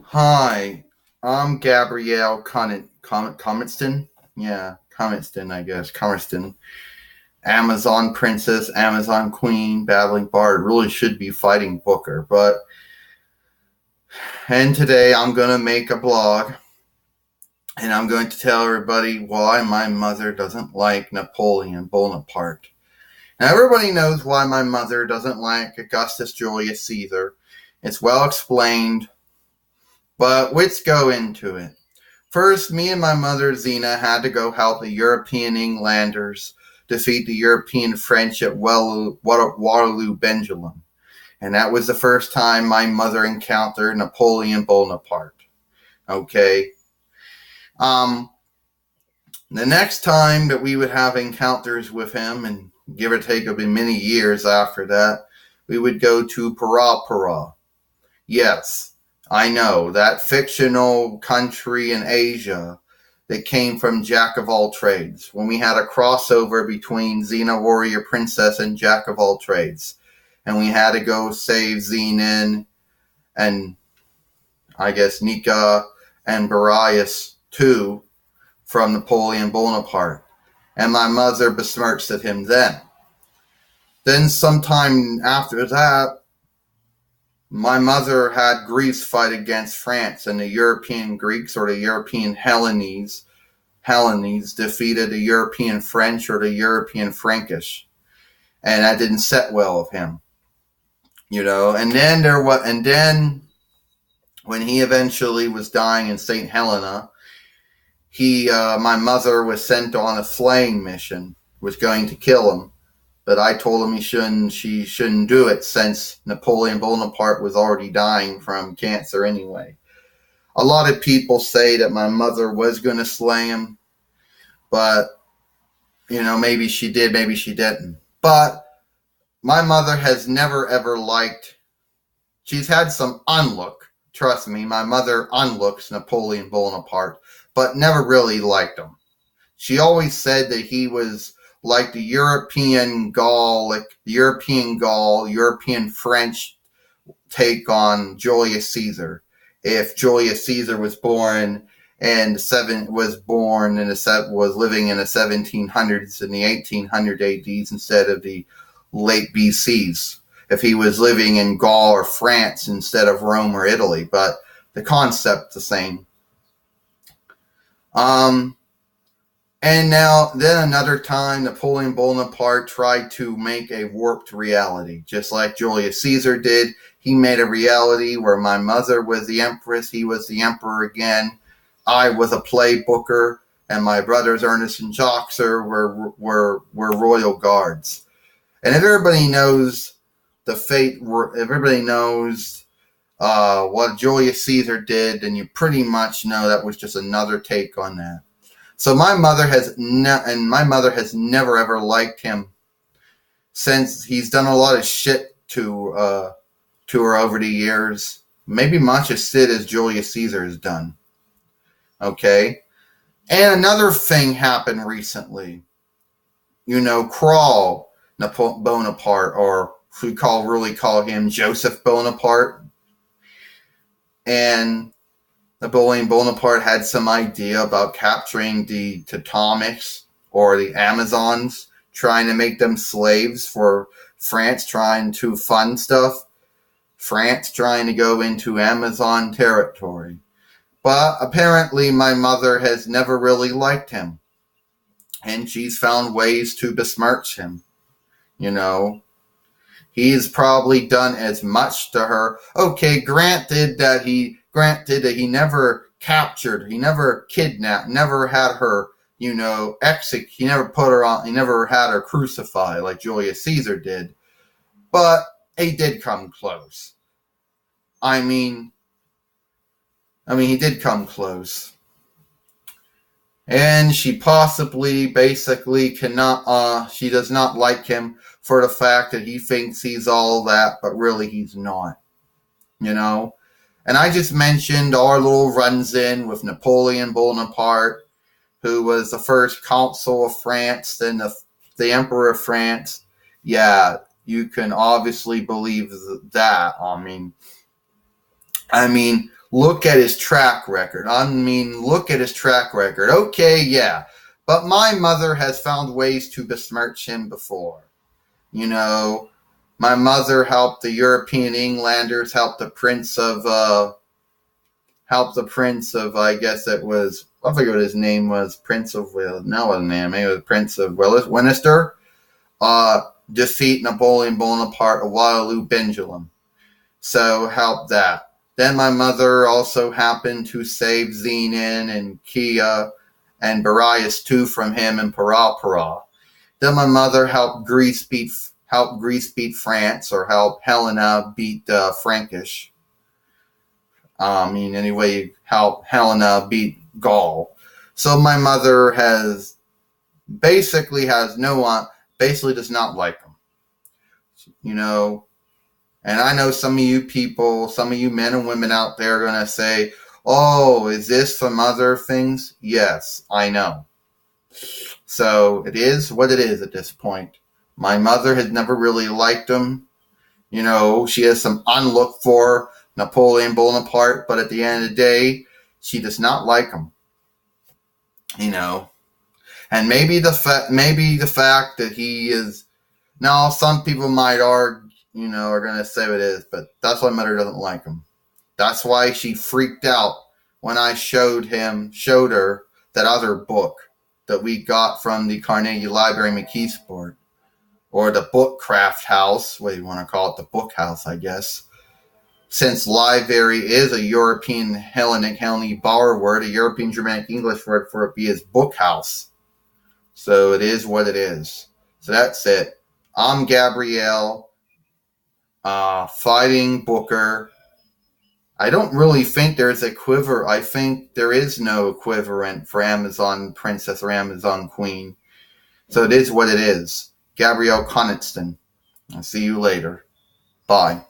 Hi, I'm Gabrielle Cometston. Yeah, Cometston, I guess. Cometston. Amazon Princess, Amazon Queen, Battling Bard. Really should be fighting Booker. And today I'm going to make a blog and I'm going to tell everybody why my mother doesn't like Napoleon Bonaparte. Now, everybody knows why my mother doesn't like Augustus Julius Caesar. It's well explained, but let's go into it. First, me and my mother Xena had to go help the European Englanders defeat the European French at Waterloo Benjamin. And that was the first time my mother encountered Napoleon Bonaparte. Okay. Um, the next time that we would have encounters with him, and give or take, it'll be many years after that, we would go to Para. Yes, I know, that fictional country in Asia that came from Jack of all trades, when we had a crossover between Xena Warrior Princess and Jack of all trades. And we had to go save Xenon and, I guess, Nika and Barias too from Napoleon Bonaparte. And my mother besmirched at him then. Then sometime after that, my mother had Greece fight against France, and the European Greeks, or the European Hellenes defeated the European French or the European Frankish, and that didn't set well with him, And then when he eventually was dying in Saint Helena, my mother was sent on a flaying mission, was going to kill him. But I told him she shouldn't do it since Napoleon Bonaparte was already dying from cancer anyway. A lot of people say that my mother was going to slay him, but, maybe she did, maybe she didn't. But my mother has never ever liked, she's had some unlook. Trust me, my mother unlooks Napoleon Bonaparte, but never really liked him. She always said that he was like the European GAUL, European French take on Julius Caesar. If Julius Caesar was living in the 1700s and the 1800 ADs instead of the late BCs. If he was living in Gaul or France instead of Rome or Italy, but the concept's the same. And now, then another time, Napoleon Bonaparte tried to make a warped reality, just like Julius Caesar did. He made a reality where my mother was the empress, he was the emperor again, I was a play booker, and my brothers Ernest and Jacques were royal guards. And if everybody knows what Julius Caesar did, then you pretty much know that was just another take on that. So my mother has never ever liked him, since he's done a lot of shit to her over the years. Maybe much as shit as Julius Caesar has done. Okay? And another thing happened recently. Crawl Bonaparte, or we really call him Joseph Bonaparte. And Napoleon Bonaparte had some idea about capturing the Teutonics, or the Amazons, trying to make them slaves for France, trying to fund stuff. France trying to go into Amazon territory. But apparently my mother has never really liked him. And she's found ways to besmirch him. He's probably done as much to her. Okay, granted that he never captured, he never kidnapped, never had her, execute. He never put her on, he never had her crucified like Julius Caesar did. But he did come close. He did come close. And she basically cannot, she does not like him for the fact that he thinks he's all that, but really he's not. And I just mentioned our little runs in with Napoleon Bonaparte, who was the first consul of France, then the emperor of France. Yeah, you can obviously believe that. Look at his track record. I mean, look at his track record. Okay, yeah. But my mother has found ways to besmirch him before. You know, my mother helped the European Englanders, helped the Prince of, I guess it was, I forget what his name was, Prince of Wales. No, it wasn't him. Maybe it was Prince of Winchester. Defeat Napoleon Bonaparte of Waterloo Benjamin. So help that. Then my mother also happened to save Zenon and Kia and Barias too from him in Para. Then my mother helped Greece beat France, or help Helena beat Frankish. Anyway, help Helena beat Gaul. So my mother basically does not like them. And I know some of you people, some of you men and women out there are going to say, oh, is this from other things? Yes, I know. So it is what it is at this point. My mother has never really liked him. She has some unlooked for Napoleon Bonaparte, but at the end of the day, she does not like him. And maybe the fact that he is, now some people might argue, are going to say what it is, but that's why mother doesn't like him. That's why she freaked out when I showed her that other book that we got from the Carnegie Library McKeesport, or the Book Craft House, what do you want to call it, the book house, I guess. Since library is a European Hellenic Bar word, a European Germanic English word for it be is book house. So it is what it is. So that's it. I'm Gabrielle, fighting Booker. I don't really think there's a quiver. I think there is no equivalent for Amazon Princess or Amazon Queen. So it is what it is. Gabrielle Conniston. I'll see you later. Bye.